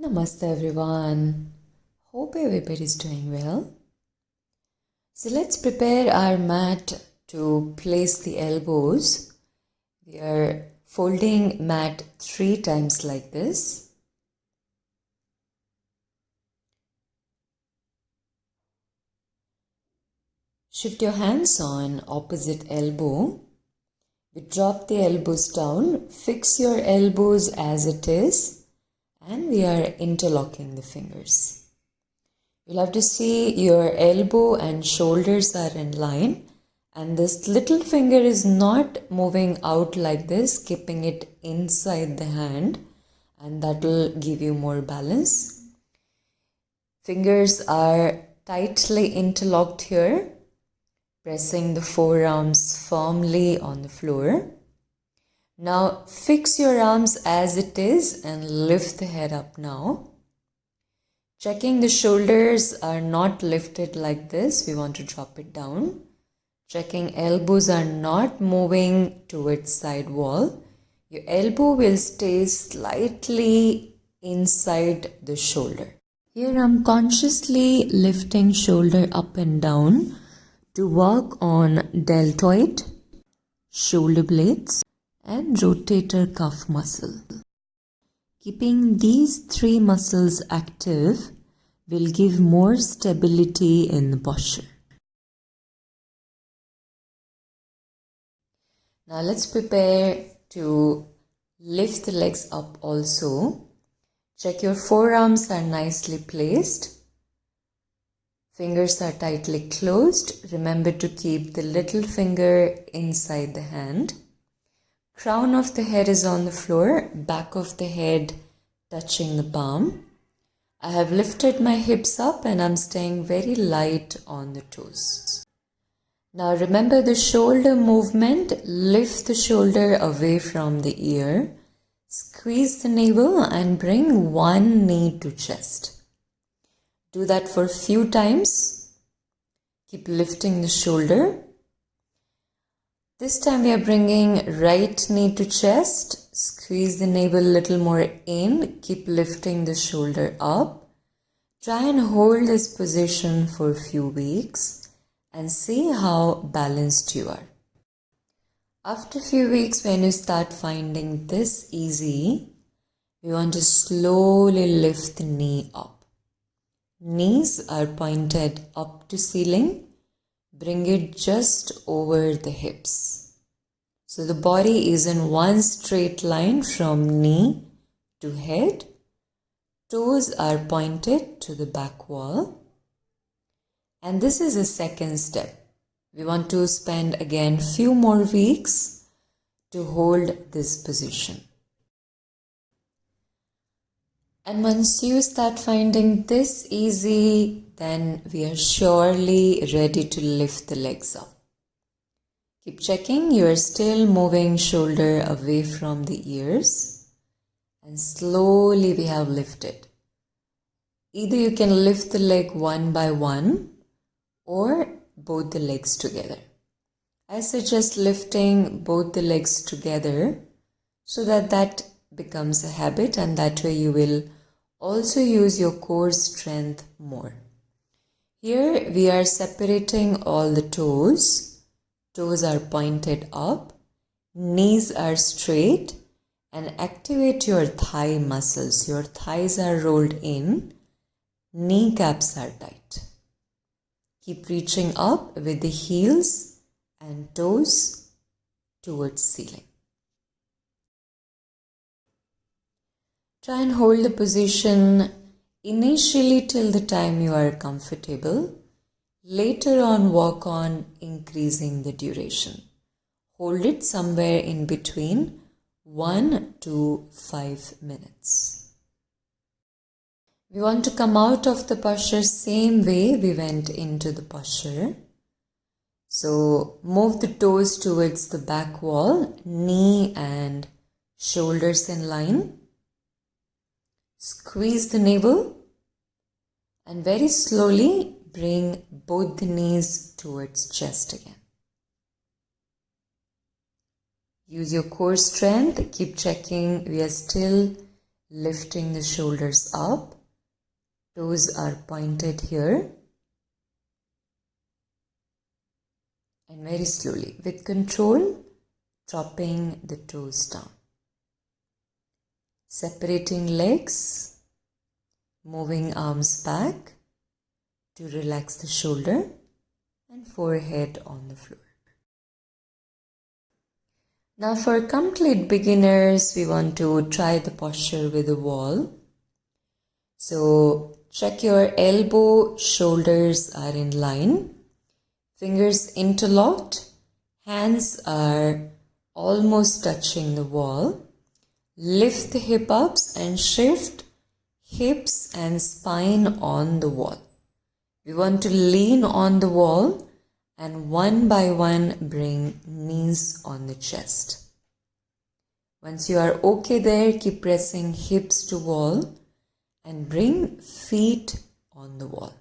Namaste everyone. Hope everybody is doing well. So let's prepare our mat to place the elbows. We are folding mat 3 times like this. Shift your hands on opposite elbow. We drop the elbows down. Fix your elbows as it is. And we are interlocking the fingers. You'll have to see your elbow and shoulders are in line, and this little finger is not moving out like this, keeping it inside the hand, and that will give you more balance. Fingers are tightly interlocked here, pressing the forearms firmly on the floor. Now fix your arms as it is and lift the head up now. Checking the shoulders are not lifted like this. We want to drop it down. Checking elbows are not moving towards side wall. Your elbow will stay slightly inside the shoulder. Here I'm consciously lifting shoulder up and down to work on deltoid, shoulder blades, and rotator cuff muscle. Keeping these 3 muscles active will give more stability in the posture. Now let's prepare to lift the legs up also. Check your forearms are nicely placed. Fingers are tightly closed. Remember to keep the little finger inside the hand. Crown of the head is on the floor, back of the head touching the palm. I have lifted my hips up and I'm staying very light on the toes. Now remember the shoulder movement. Lift the shoulder away from the ear. Squeeze the navel and bring one knee to chest. Do that for a few times. Keep lifting the shoulder. This time we are bringing right knee to chest. Squeeze the navel a little more in. Keep lifting the shoulder up. Try and hold this position for a few weeks and see how balanced you are. After a few weeks, when you start finding this easy, we want to slowly lift the knee up. Knees are pointed up to ceiling. Bring it just over the hips. So the body is in one straight line from knee to head. Toes are pointed to the back wall. And this is a second step. We want to spend again few more weeks to hold this position. And once you start finding this easy, then we are surely ready to lift the legs up. Keep checking, you are still moving shoulder away from the ears. And slowly we have lifted. Either you can lift the leg one by one or both the legs together. I suggest lifting both the legs together so that becomes a habit, and that way you will also use your core strength more. Here we are separating all the toes. Toes are pointed up, knees are straight, and activate your thigh muscles. Your thighs are rolled in, kneecaps are tight. Keep reaching up with the heels and toes towards ceiling. Try and hold the position initially till the time you are comfortable. Later on, work on increasing the duration. Hold it somewhere in between 1 to 5 minutes. We want to come out of the posture same way we went into the posture. So move the toes towards the back wall, knee and shoulders in line. Squeeze the navel and very slowly bring both the knees towards chest again. Use your core strength. Keep checking. We are still lifting the shoulders up. Toes are pointed here. And very slowly, with control, dropping the toes down. Separating legs, moving arms back to relax the shoulder and forehead on the floor. Now for complete beginners, we want to try the posture with a wall. So check your elbow, shoulders are in line, fingers interlocked, hands are almost touching the wall. Lift the hip ups and shift hips and spine on the wall. We want to lean on the wall and one by one bring knees on the chest. Once you are okay there, keep pressing hips to wall and bring feet on the wall.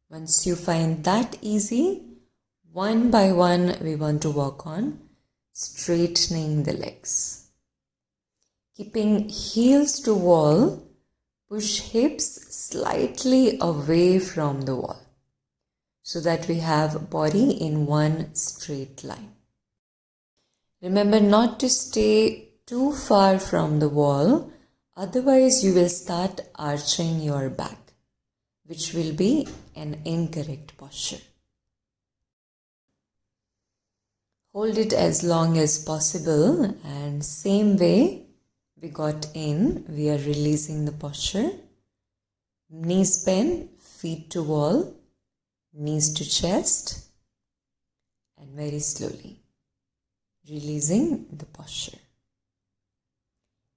Once you find that easy, one by one we want to work on straightening the legs. Keeping heels to wall, push hips slightly away from the wall so that we have body in one straight line. Remember not to stay too far from the wall, otherwise you will start arching your back, which will be an incorrect posture. Hold it as long as possible, and same way we got in, we are releasing the posture. Knees bend, feet to wall, knees to chest, and very slowly releasing the posture.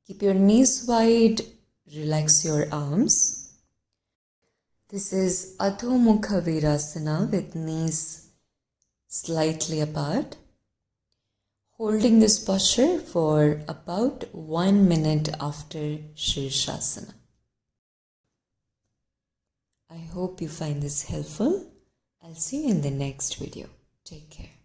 Keep your knees wide, relax your arms. This is Adho Mukha Virasana with knees slightly apart. Holding this posture for about 1 minute after Sirsasana. I hope you find this helpful. I'll see you in the next video. Take care.